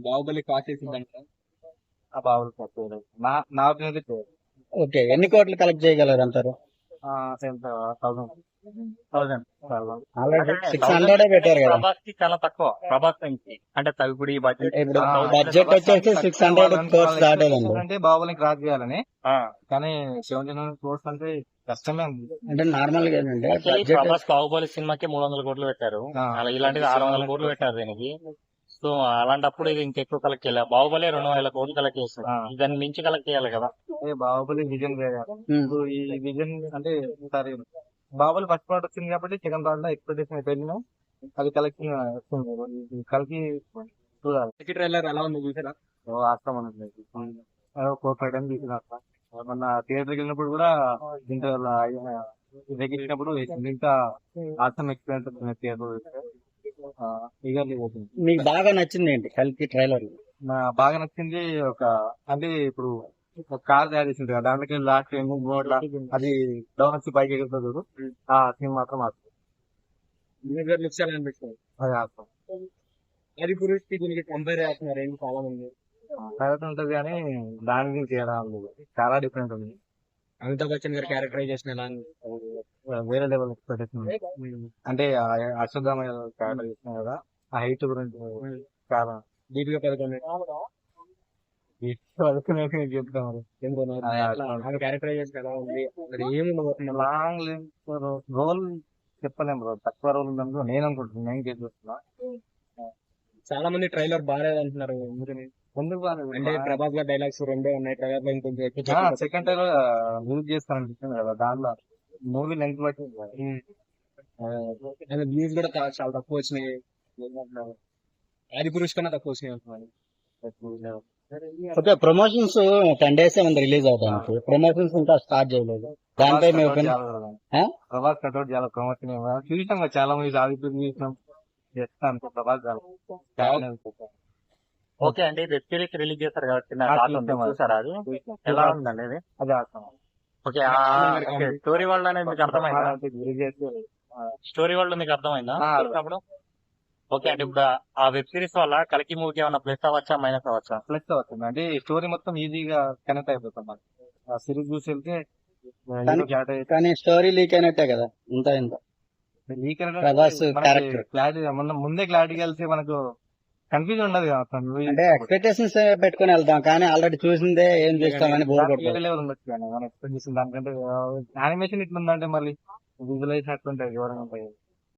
Baahubali cost చేసిందంట. ఆ బాబులు తక్కువ నా ఒపీనియన్ అయితే ఓకే, ఎన్ని కోట్లు కలెక్ట్ చేయగలరు అంటారు? 1000 ఆల్రెడీ అంటే 600 పెట్టారు కదా. ప్రభాస్ కి చాలా తక్కువ. ప్రభాస్ నుంచి అంటే ఇప్పుడు ఈ బడ్జెట్ ఇప్పుడు అంటే బడ్జెట్ వచ్చేసి 600 crores దాటేదండి. అంటే బాహుబలికి క్రాస్ చేయాలని, ఆ, కానీ 79 crores అంటే కష్టమే ఉంది. అంటే నార్మల్ గా ఏంటంటే యాక్చువల్లీ బడ్జెట్ ప్రభాస్ బాహుబలి సినిమాకి 300 కోట్లు పెట్టారు. ఆ. అలా ఇలాంటిది 600 కోట్లు పెట్టారు దీనికి. సో అలాంటప్పుడు ఇది ఇంకెక్కువ కలెక్ట్ చేయాలి. బాహుబలి 200 కోట్లు కలెక్ట్ చేస్తుంది. ఆ. దాన్ని మించి కలెక్ట్ చేయాలి కదా. బాహుబలి విజన్ వేరే. ఇప్పుడు ఈ విజన్ అంటే ఈసారి బాహుబలి ఫస్ట్ పార్ట్ వచ్చింది కాబట్టి సెకండ్ పార్ట్ లో ఎక్స్పెక్టేషన్ పెరిగినా అది కలెక్షన్ వస్తుంది. ఇది కలిపి చూడాలి. ట్రైలర్ ఎలా ఉంది చూసారా? ఆశ్రమం అనేది 4-5 టైం చూసిన మొన్న థియేటర్కి వెళ్ళినప్పుడు కూడా దీంట్లో ఎక్కించినప్పుడు ఇంకా ఆశ్రమం ఎక్స్పీరియన్స్ వస్తుంది థియేటర్. ఈగర్లీ పోతుంది. మీకు బాగా నచ్చింది ఏంటి కల్కి ట్రైలర్? బాగా నచ్చింది అంటే ఇప్పుడు ఒక కార్ తయారు చేసింది కదా, దాంట్లోకి లాస్ట్ అది డౌన్ వచ్చి పైకి ఎగురుతుంది చూడు, ఆ సీన్ మాత్రం లుక్స్ ఎలా అనిపిస్తుంది? అది ఆత్మ అది గురించి దీనికి కంపేర్ చేస్తున్నారు ఏంటి చాలా మంది. తర్వాత ఉంటది కానీ దాని గురించి తేడా ఉంది. చాలా డిఫరెంట్ ఉంది. అమితాబ్ బచ్చన్ గారి క్యారెక్టరైజేషన్ ఎలా ఉంది? వేరే లెవెల్ ఎక్స్పెక్టేషన్. అంటే అశ్వత్థామ క్యారెక్టర్ చేసిన కదా, ఆ హైట్ గురించి చాలా దీపిక పథకం చెప్తాం. ఆమె క్యారెక్టరైజేషన్ ఎలా ఉంది? మరి ఏముంది? లాంగ్ రోల్ చెప్పలేము బ్రో, తక్కువ రోల్ ఉందనుకో నేను అనుకుంటున్నాను. నేను చేస్తున్నా. చాలా మంది ట్రైలర్ బాగాలేదు అంటున్నారు. ఎందుకు అంటే ప్రభాస్ గారి డైలాగ్స్ రెండే ఉన్నాయి. ట్రైలర్ లో ఇంకొంచెం ఎక్కువ సెకండ్ టైం యూజ్ చేస్తాననిపిస్తుంది కదా, దాంట్లో మూవీ లెంగ్త్ బట్టి వ్యూస్ కూడా చాలా తక్కువ వచ్చినాయి. ఆది పురుష్ కన్నా తక్కువ వచ్చినాయి అంటున్నారు. ఓకే, ప్రమోషన్స్ 10 days ఉంది రిలీజ్ అవడానికి. ప్రమోషన్స్ ఇంకా స్టార్ట్ చేయలేదు. దానిపై మీ ఒపీనియన్? ప్రభాస్ కట్అవుట్ చాలా ప్రమోషన్ చూసాం కదా, చాలా మంది ఆదిత్యం చూసినాం. చేస్తాను ప్రభాస్ చాలా ఓకే అండి, వెబ్ సిరీస్ రిలీజ్ చేస్తారు కాబట్టి నాకు ఆశ ఉంది. చూసారా అది? ఎలా ఉందండి అది? అది ఆసం. ఓకే, స్టోరీ వరల్డ్ అనేది మీకు అర్థమైందా? స్టోరీ వరల్డ్ మీకు అర్థమైందా చూసినప్పుడు? ఓకే అంటే ఇప్పుడు ఆ వెబ్ సిరీస్ వల్ల కల్కి మూవీకి ఏమన్నా ప్లస్ అవ్వచ్చా మైనస్ అవ్వచ్చా? ప్లస్ అవుతుంది. అంటే స్టోరీ మొత్తం ఈజీగా కనెక్ట్ అయిపోతాం. మనకి ఆ సిరీస్ చూసి వెళ్తే కానీ స్టోరీ లీక్ అయినట్టే కదా ఇంత ఇంత. ప్రభాస్ character. క్లారిటీ ముందే క్లారిటీ కలిసి మనకు కన్ఫ్యూజన్ ఉండదు కదా. అంటే ఎక్స్పెక్టేషన్స్ పెట్టుకుని వెళ్తాం, కానీ ఆల్రెడీ చూసిందే ఏం చూస్తామని బోర్ కొడుతుంది. లెవెల్ ఉండొచ్చు కానీ మనం ఎక్స్పెక్ట్ చేసిన దానికంటే యానిమేషన్ ఇట్లా ఉందంటే మళ్ళీ విజువలైజ్ అట్లుంటాయి, ఘోరంగా ఉంటాయి.